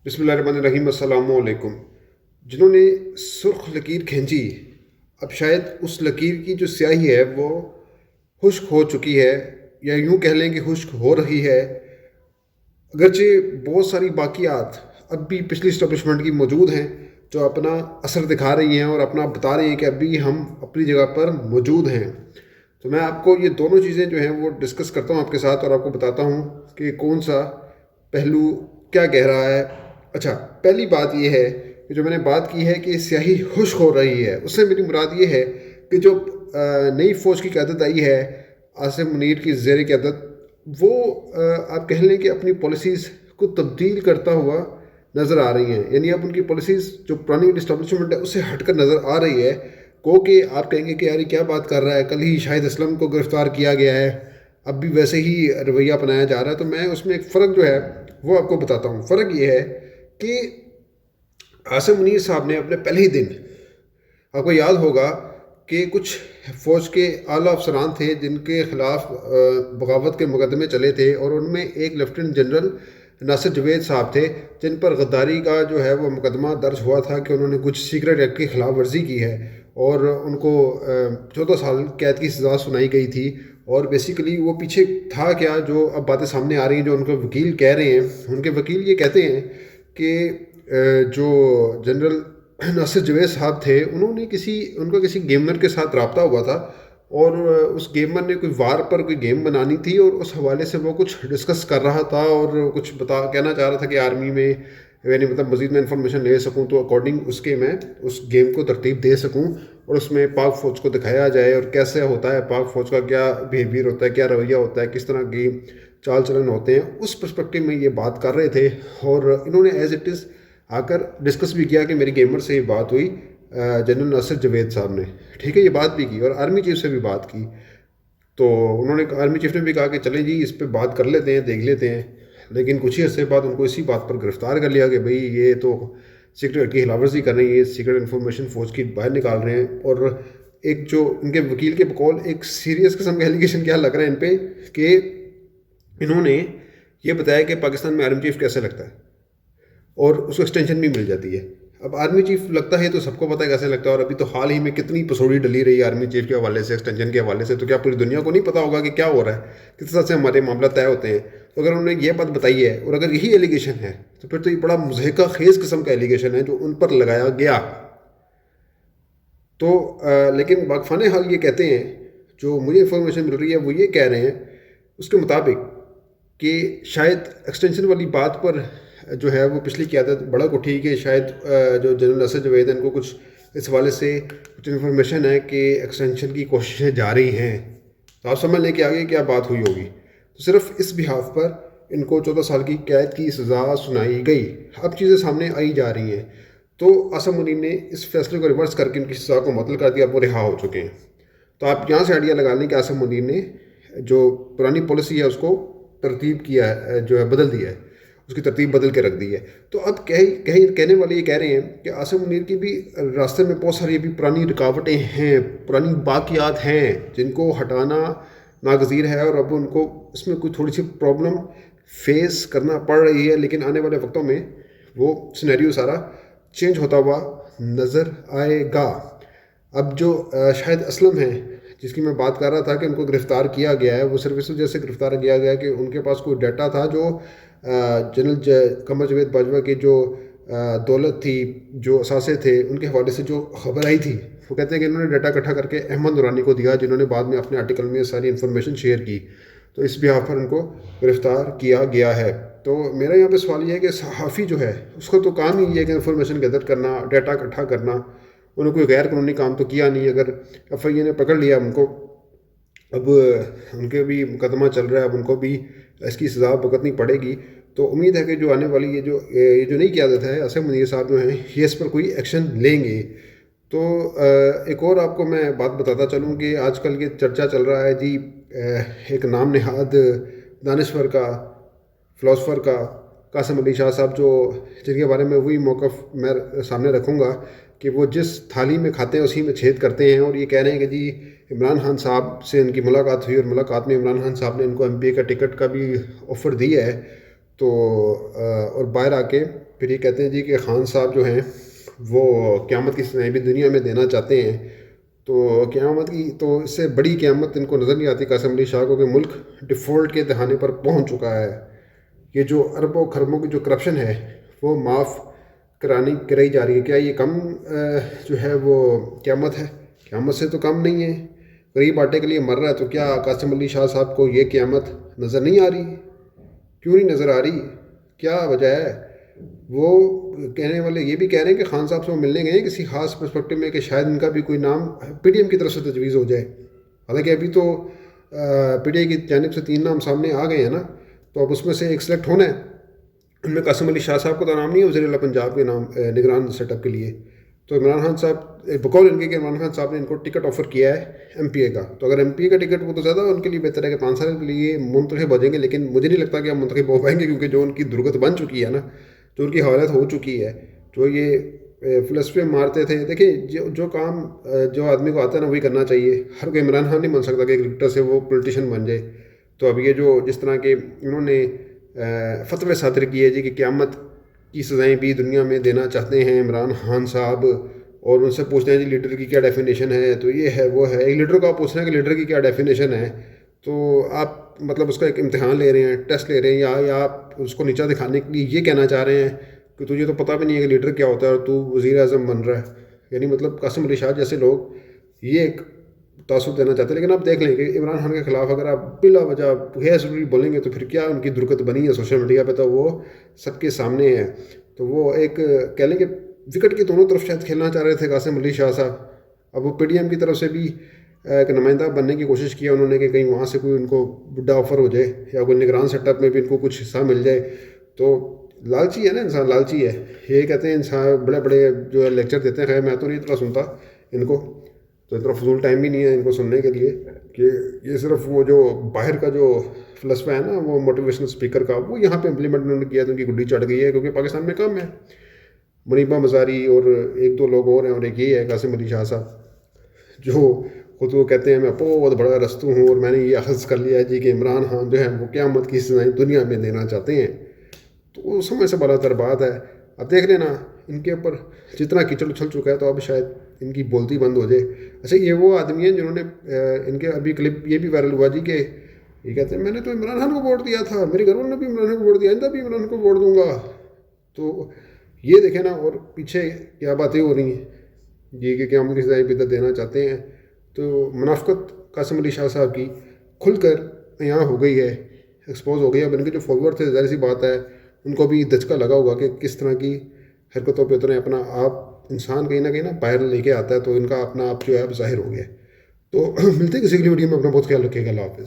بسم اللہ الرحمن الرحیم السلام علیکم۔ جنہوں نے سرخ لکیر کھینچی، اب شاید اس لکیر کی جو سیاہی ہے وہ خشک ہو چکی ہے، یا یوں کہہ لیں کہ خشک ہو رہی ہے۔ اگرچہ بہت ساری باقیات اب بھی پچھلی اسٹیبلشمنٹ کی موجود ہیں جو اپنا اثر دکھا رہی ہیں اور اپنا بتا رہی ہیں کہ ابھی ہم اپنی جگہ پر موجود ہیں۔ تو میں آپ کو یہ دونوں چیزیں جو ہیں وہ ڈسکس کرتا ہوں آپ کے ساتھ، اور آپ کو بتاتا ہوں کہ کون سا پہلو کیا کہہ رہا ہے۔ اچھا، پہلی بات یہ ہے کہ جو میں نے بات کی ہے کہ سیاہی خشک ہو رہی ہے، اس سے میری مراد یہ ہے کہ جو نئی فوج کی قیادت آئی ہے عاصم منیر کی زیر قیادت، وہ آپ کہہ لیں کہ اپنی پالیسیز کو تبدیل کرتا ہوا نظر آ رہی ہیں۔ یعنی اب ان کی پالیسیز جو پرانی اسٹیبلشمنٹ ہے اس سے ہٹ کر نظر آ رہی ہے۔ کہ آپ کہیں گے کہ یار کیا بات کر رہا ہے، کل ہی شاہد اسلم کو گرفتار کیا گیا ہے، اب بھی ویسے ہی رویہ اپنایا جا رہا ہے۔ تو میں اس میں ایک فرق جو ہے وہ آپ کو بتاتا ہوں۔ فرق یہ ہے کہ عاصم منیر صاحب نے اپنے پہلے ہی دن، آپ کو یاد ہوگا کہ کچھ فوج کے اعلیٰ افسران تھے جن کے خلاف بغاوت کے مقدمے چلے تھے، اور ان میں ایک لیفٹیننٹ جنرل ناصر جوید صاحب تھے جن پر غداری کا جو ہے وہ مقدمہ درج ہوا تھا کہ انہوں نے کچھ سیکرٹ ایکٹ کی خلاف ورزی کی ہے، اور ان کو 14 سال قید کی سزا سنائی گئی تھی۔ اور بیسیکلی وہ پیچھے تھا کیا، جو اب باتیں سامنے آ رہی ہیں جو ان کے وکیل کہہ رہے ہیں، ان کے وکیل یہ کہتے ہیں کہ جو جنرل ناصر جوید صاحب تھے ان کا کسی گیمر کے ساتھ رابطہ ہوا تھا، اور اس گیمر نے کوئی وار پر کوئی گیم بنانی تھی، اور اس حوالے سے وہ کچھ ڈسکس کر رہا تھا اور کچھ کہنا چاہ رہا تھا کہ آرمی میں یعنی مزید میں انفارمیشن لے سکوں تو اکارڈنگ اس کے میں اس گیم کو ترتیب دے سکوں، اور اس میں پاک فوج کو دکھایا جائے اور کیسے ہوتا ہے، پاک فوج کا کیا بیہیویئر ہوتا ہے، کیا رویہ ہوتا ہے، کس طرح کی چال چلن ہوتے ہیں۔ اس پرسپیکٹو میں یہ بات کر رہے تھے، اور انہوں نے ایز اٹ از آ کر ڈسکس بھی کیا کہ میری گیمر سے یہ بات ہوئی جنرل ناصر جوید صاحب نے، ٹھیک ہے، یہ بات بھی کی، اور آرمی چیف سے بھی بات کی۔ تو انہوں نے آرمی چیف نے بھی کہا کہ چلیں جی اس پہ بات کر لیتے ہیں، دیکھ لیتے ہیں، لیکن کچھ ہی عرصے بعد ان کو اسی بات پر گرفتار کر لیا کہ بھئی یہ تو سیکرٹ کی خلاف ورزی کر رہے ہیں، یہ سیکرٹ انفارمیشن فوج کی باہر نکال رہے ہیں۔ اور ایک جو ان کے وکیل کے بقول ایک سیریس قسم کا ایلیگیشن کیا لگ رہا ہے ان پہ، کہ انہوں نے یہ بتایا کہ پاکستان میں آرمی چیف کیسے لگتا ہے، اور اس کو ایکسٹینشن بھی مل جاتی ہے۔ اب آرمی چیف لگتا ہے تو سب کو پتہ ہے کیسے لگتا ہے، اور ابھی تو حال ہی میں کتنی پسوڑی ڈلی رہی ہے آرمی چیف کے حوالے سے، ایکسٹینشن کے حوالے سے، تو کیا پوری دنیا کو نہیں پتہ ہوگا کہ کیا ہو رہا ہے، کس طرح سے ہمارے معاملات طے ہوتے ہیں۔ تو اگر انہوں نے یہ بات بتائی ہے، اور اگر یہی ایلیگیشن ہے، تو پھر تو یہ بڑا مضحکہ خیز قسم کا ایلیگیشن ہے جو ان پر لگایا گیا۔ تو لیکن واقفان حال یہ کہتے ہیں، جو مجھے انفارمیشن مل رہی ہے وہ یہ کہہ رہے ہیں اس کے مطابق کہ شاید ایکسٹینشن والی بات پر جو ہے وہ پچھلی قیادت بڑک اٹھی کہ شاید جو جنرل ناصر جوید ان کو کچھ اس حوالے سے کچھ انفارمیشن ہے کہ ایکسٹینشن کی کوششیں جاری ہیں۔ تو آپ سمجھ لیں کہ آگے کیا بات ہوئی ہوگی۔ تو صرف اس بحاف پر ان کو 14 سال کی قید کی سزا سنائی گئی۔ اب چیزیں سامنے آئی جا رہی ہیں، تو عاصم منیر نے اس فیصلے کو ریورس کر کے ان کی سزا کو معطل کر دیا، اب وہ رہا ہو چکے ہیں۔ تو آپ یہاں سے آئیڈیا لگا لیں کہ عاصم منیر نے جو پرانی پالیسی ہے اس کو ترتیب کیا ہے، جو ہے بدل دیا ہے، اس کی ترتیب بدل کے رکھ دی ہے۔ تو اب کہنے والے یہ کہہ رہے ہیں کہ عاصم منیر کی بھی راستے میں بہت ساری ابھی پرانی رکاوٹیں ہیں، پرانی باقیات ہیں جن کو ہٹانا ناگزیر ہے، اور اب ان کو اس میں کوئی تھوڑی سی پرابلم فیس کرنا پڑ رہی ہے، لیکن آنے والے وقتوں میں وہ سینیریو سارا چینج ہوتا ہوا نظر آئے گا۔ اب جو شاہد اسلم ہیں جس کی میں بات کر رہا تھا کہ ان کو گرفتار کیا گیا ہے، وہ صرف اس وجہ سے گرفتار کیا گیا کہ ان کے پاس کوئی ڈیٹا تھا جو جنرل قمر جاوید باجوہ کی جو دولت تھی، جو اثاثے تھے، ان کے حوالے سے جو خبر آئی تھی، وہ کہتے ہیں کہ انہوں نے ڈیٹا اکٹھا کر کے احمد نورانی کو دیا، جنہوں نے بعد میں اپنے آرٹیکل میں ساری انفارمیشن شیئر کی۔ تو اس بحاف پر ان کو گرفتار کیا گیا ہے۔ تو میرا یہاں پہ سوال یہ ہے کہ صحافی جو ہے اس کا تو کام ہی یہ ہے کہ انفارمیشن گیدر کرنا، ڈیٹا اکٹھا کرنا، انہوں نے کوئی غیر قانونی کام تو کیا نہیں۔ اگر ایف آئی اے نے پکڑ لیا ان کو، اب ان کے بھی مقدمہ چل رہا ہے، اب ان کو بھی اس کی سزا بھگتنی پڑے گی۔ تو امید ہے کہ جو آنے والی یہ جو نئی قیادت ہے، عاصم منیر صاحب جو ہیں، یہ اس پر کوئی ایکشن لیں گے۔ تو ایک اور آپ کو میں بات بتاتا چلوں کہ آج کل یہ چرچا چل رہا ہے جی ایک نام نہاد دانشور کا، فلاسفر کا، قاسم علی شاہ صاحب، جن کے بارے میں وہی موقف میں سامنے رکھوں گا کہ وہ جس تھالی میں کھاتے ہیں اسی میں چھید کرتے ہیں، اور یہ کہہ رہے ہیں کہ جی عمران خان صاحب سے ان کی ملاقات ہوئی، اور ملاقات میں عمران خان صاحب نے ان کو ایم پی اے کا ٹکٹ کا بھی آفر دیا ہے۔ تو اور باہر آ کے پھر یہ کہتے ہیں جی کہ خان صاحب جو ہیں وہ قیامت کی سزائیں بھی دنیا میں دینا چاہتے ہیں. تو قیامت کی تو اس سے بڑی قیامت ان کو نظر نہیں آتی قاسم علی شاہ کو کہ ملک ڈیفالٹ کے دہانے پر پہنچ چکا ہے. یہ جو اربوں خربوں کی جو کرپشن ہے وہ معاف کرائی جا رہی ہے. کیا یہ کم جو ہے وہ قیامت ہے؟ قیامت سے تو کم نہیں ہے. غریب آٹے کے لیے مر رہا ہے تو کیا قاسم علی شاہ صاحب کو یہ قیامت نظر نہیں آ رہی؟ کیوں نہیں نظر آ رہی؟ کیا وجہ ہے؟ وہ کہنے والے یہ بھی کہہ رہے ہیں کہ خان صاحب سے وہ ملنے گئے ہیں کسی خاص پرسپیکٹو میں کہ شاید ان کا بھی کوئی نام پی ٹی ایم کی طرف سے تجویز ہو جائے. حالانکہ ابھی تو پی ٹی آئی کی جانب سے 3 نام سامنے آ گئے ہیں نا, تو اب اس میں سے ایک سلیکٹ ہونا ہے. ان میں قاسم علی شاہ صاحب کا تو نام نہیں ہے وزیر اعلیٰ پنجاب کے نام نگران سیٹ اپ کے لیے. تو عمران خان صاحب بقول ان کے کہ عمران خان صاحب نے ان کو ٹکٹ آفر کیا ہے ایم پی اے کا. تو اگر ایم پی اے کا ٹکٹ وہ تو زیادہ ان کے لیے بہتر ہے کہ 5 سال کے لیے منتخب ہو جائیں گے, لیکن مجھے نہیں لگتا کہ ہم منتخب ہو پائیں گے کیونکہ جو ان کی درگت بن چکی ہے نا, جو ان کی حالت ہو چکی ہے, جو یہ فلسفے مارتے تھے. دیکھیں جو کام جو آدمی کو آتا ہے نا وہی کرنا چاہیے. ہر کوئی عمران خان نہیں بن سکتا کہ کرکٹر سے وہ پولیٹیشین بن جائے. تو اب یہ جو جس طرح کے انہوں نے فتوے صادر کیے جی کہ قیامت کی سزائیں بھی دنیا میں دینا چاہتے ہیں عمران خان صاحب, اور ان سے پوچھتے ہیں جی لیڈر کی کیا ڈیفینیشن ہے, تو یہ ہے وہ ہے. ایک لیڈر کو آپ پوچھ رہے ہیں کہ لیڈر کی کیا ڈیفینیشن ہے, تو آپ مطلب اس کا ایک امتحان لے رہے ہیں, ٹیسٹ لے رہے ہیں, یا آپ اس کو نیچا دکھانے کے لیے یہ کہنا چاہ رہے ہیں کہ تجھے تو پتہ بھی نہیں ہے کہ لیڈر کیا ہوتا ہے اور تو وزیر اعظم بن رہا ہے. یعنی مطلب قاسم علی شاہ جیسے لوگ یہ ایک تاثر دینا چاہتے ہیں. لیکن آپ دیکھ لیں کہ عمران خان کے خلاف اگر آپ بلا وجہ غیر ضروری بولیں گے تو پھر کیا ان کی درگت بنی ہے سوشل میڈیا پہ, تو وہ سب کے سامنے ہے. تو وہ ایک کہہ لیں کہ وکٹ کی دونوں طرف شاید کھیلنا چاہ رہے تھے قاسم علی شاہ صاحب. اب وہ پی ڈی ایم کی طرف سے بھی ایک نمائندہ بننے کی کوشش کیا انہوں نے کہ کہیں وہاں سے کوئی ان کو بڈھا آفر ہو جائے یا کوئی نگران سیٹ اپ میں بھی ان کو کچھ حصہ مل جائے. تو لالچی ہے نا انسان, لالچی ہے. یہ کہتے ہیں انسان بڑے بڑے جو لیکچر دیتے ہیں, خیر میں تو نہیں اتنا سنتا ان کو, تو اتنا فضول ٹائم بھی نہیں ہے ان کو سننے کے لیے کہ یہ صرف وہ جو باہر کا جو فلسفہ ہے نا وہ موٹیویشنل اسپیکر کا وہ یہاں پہ امپلیمنٹ انہوں نے کیا تو ان کی گڈی چڑھ گئی ہے. کیونکہ پاکستان میں کم ہے, منیبہ مزاری اور 1-2 لوگ اور ہیں, اور ایک یہ ہے قاسم علی شاہ صاحب جو خود وہ کہتے ہیں میں بہت بڑا رستو ہوں اور میں نے یہ اخذ کر لیا ہے جی کہ عمران خان جو ہے وہ قیامت کی سزائیں دنیا میں دینا چاہتے ہیں. تو وہ سمجھ سے بڑا تر بات ہے. اب دیکھ لینا ان کے اوپر جتنا کیچڑ اچھل چکا ہے تو اب شاید ان کی بولتی بند ہو جائے. اچھا یہ وہ آدمی ہیں جنہوں نے ان کے ابھی کلپ یہ بھی وائرل ہوا جی کہ یہ کہتے ہیں میں نے تو عمران خان کو ووٹ دیا تھا, میرے گھر والوں نے بھی عمران خان کو ووٹ دیا, آئندہ بھی عمران خان کو ووٹ دوں گا. تو یہ دیکھیں نا, اور پیچھے کیا باتیں ہو رہی ہیں جی کہ قیامت کی سزائیں بھی دینا چاہتے ہیں. تو منافقت قاسم علی شاہ صاحب کی کھل کر یہاں ہو گئی ہے, ایکسپوز ہو گئی ہے. اب ان کے جو فالوور تھے ظاہر سی بات ہے ان کو بھی دھچکا لگا ہوگا کہ کس طرح کی حرکتوں پہ اتنے اپنا آپ انسان کہیں نہ باہر لے کے آتا ہے, تو ان کا اپنا آپ جو ہے اب ظاہر ہو گیا. تو ملتے ہیں کسی اگلی ویڈیو میں. اپنا بہت خیال رکھیے گا. اللہ حافظ.